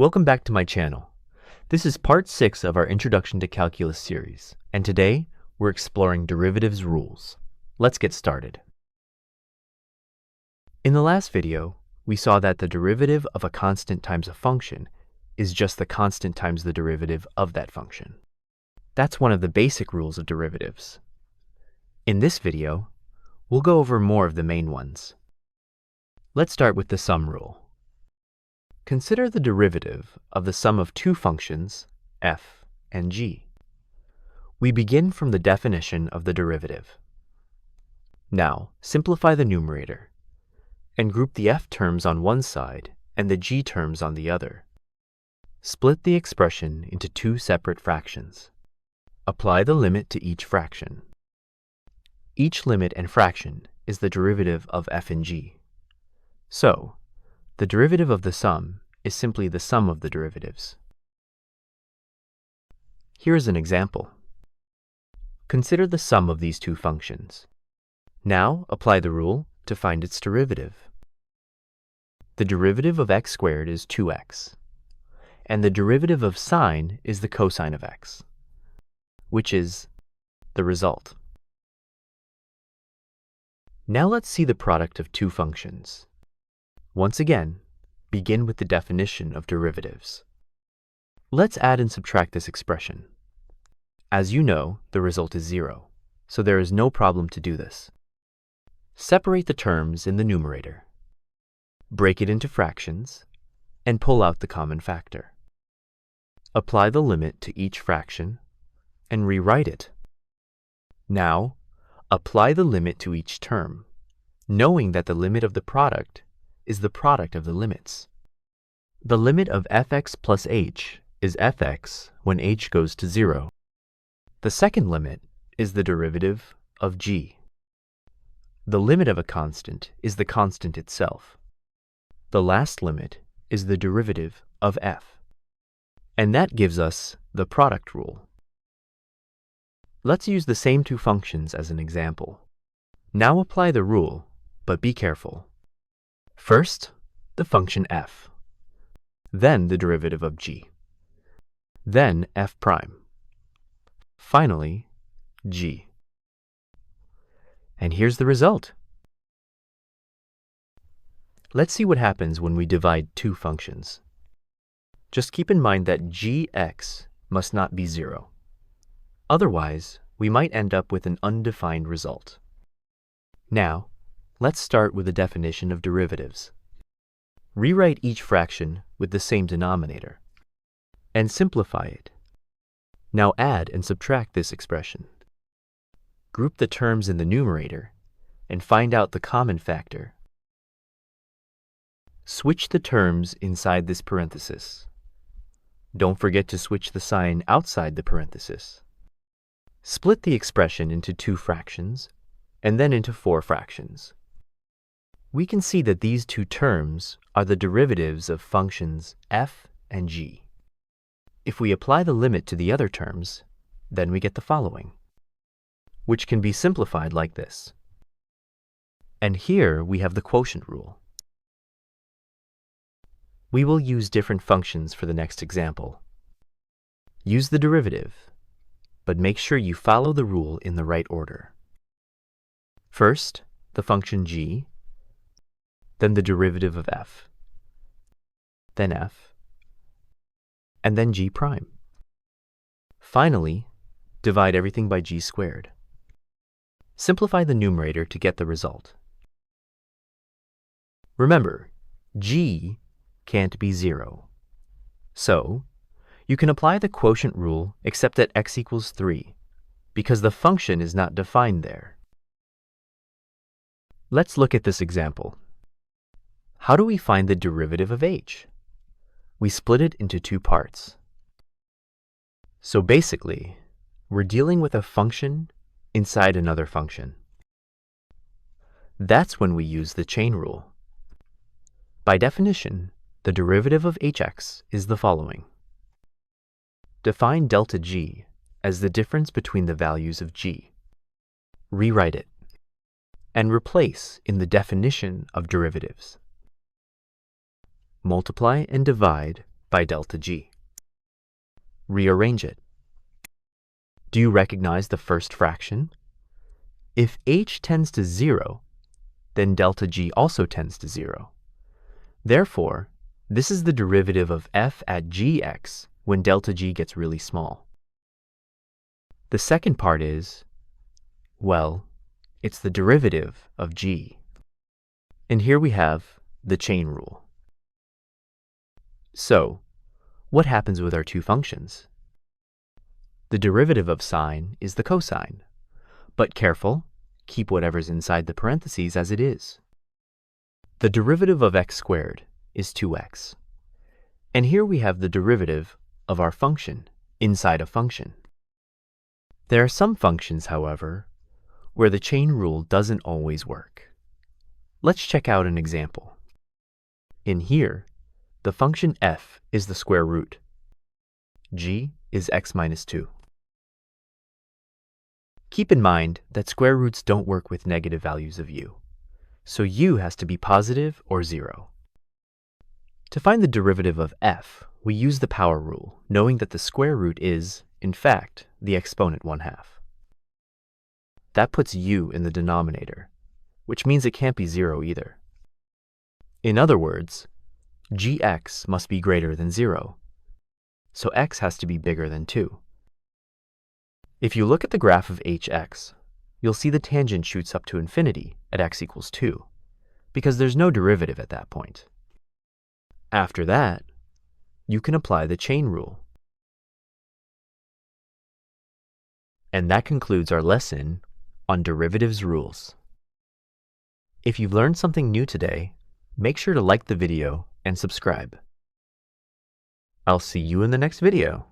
Welcome back to my channel. This is part 6 of our Introduction to Calculus series, and today we're exploring derivatives rules. Let's get started. In the last video, we saw that the derivative of a constant times a function is just the constant times the derivative of that function. That's one of the basic rules of derivatives. In this video, we'll go over more of the main ones. Let's start with the sum rule. Consider the derivative of the sum of two functions, f and g. We begin from the definition of the derivative. Now, simplify the numerator and group the f terms on one side and the g terms on the other. Split the expression into two separate fractions. Apply the limit to each fraction. Each limit and fraction is the derivative of f and g. So, the derivative of the sum is simply the sum of the derivatives. Here is an example. Consider the sum of these two functions. Now apply the rule to find its derivative. The derivative of x squared is 2x, and the derivative of sine is the cosine of x, which is the result. Now let's see the product of two functions. Once again, begin with the definition of derivatives. Let's add and subtract this expression. As you know, the result is 0, so there is no problem to do this. Separate the terms in the numerator. Break it into fractions, and pull out the common factor. Apply the limit to each fraction, and rewrite it. Now, apply the limit to each term, knowing that the limit of the product is the product of the limits. The limit of fx plus h is fx when h goes to 0. The second limit is the derivative of g. The limit of a constant is the constant itself. The last limit is the derivative of f. And that gives us the product rule. Let's use the same two functions as an example. Now apply the rule, but be careful. First, the function f, then the derivative of g, then f prime, finally g. And here's the result. Let's see what happens when we divide two functions. Just keep in mind that gx must not be 0. Otherwise, we might end up with an undefined result. Now, let's start with the definition of derivatives. Rewrite each fraction with the same denominator, and simplify it. Now add and subtract this expression. Group the terms in the numerator, and find out the common factor. Switch the terms inside this parenthesis. Don't forget to switch the sign outside the parenthesis. Split the expression into two fractions, and then into four fractions. We can see that these two terms are the derivatives of functions f and g. If we apply the limit to the other terms, then we get the following, which can be simplified like this. And here we have the quotient rule. We will use different functions for the next example. Use the derivative, but make sure you follow the rule in the right order. First, the function g, then the derivative of f, then f, and then g prime. Finally, divide everything by g squared. Simplify the numerator to get the result. Remember, g can't be 0. So, you can apply the quotient rule except at x equals 3, because the function is not defined there. Let's look at this example. How do we find the derivative of h? We split it into two parts. So basically, we're dealing with a function inside another function. That's when we use the chain rule. By definition, the derivative of hx is the following. Define delta g as the difference between the values of g. Rewrite it, and replace in the definition of derivatives. multiply and divide by delta g. Rearrange it. Do you recognize the first fraction? If h tends to 0, then delta g also tends to 0. Therefore, this is the derivative of f at gx when delta g gets really small. The second part is, well, it's the derivative of g. And here we have the chain rule. So, what happens with our two functions? The derivative of sine is the cosine. But careful, keep whatever's inside the parentheses as it is. The derivative of x squared is 2x. And here we have the derivative of our function inside a function. There are some functions, however, where the chain rule doesn't always work. Let's check out an example. In here, the function f is the square root. G is x minus 2. Keep in mind that square roots don't work with negative values of u, so u has to be positive or 0. To find the derivative of f, we use the power rule, knowing that the square root is, in fact, the exponent 1/2. That puts u in the denominator, which means it can't be 0 either. In other words, gx must be greater than 0, so x has to be bigger than 2. If you look at the graph of hx, you'll see the tangent shoots up to infinity at x equals 2, because there's no derivative at that point. After that, you can apply the chain rule. And that concludes our lesson on derivatives rules. If you've learned something new today, make sure to like the video and subscribe. I'll see you in the next video.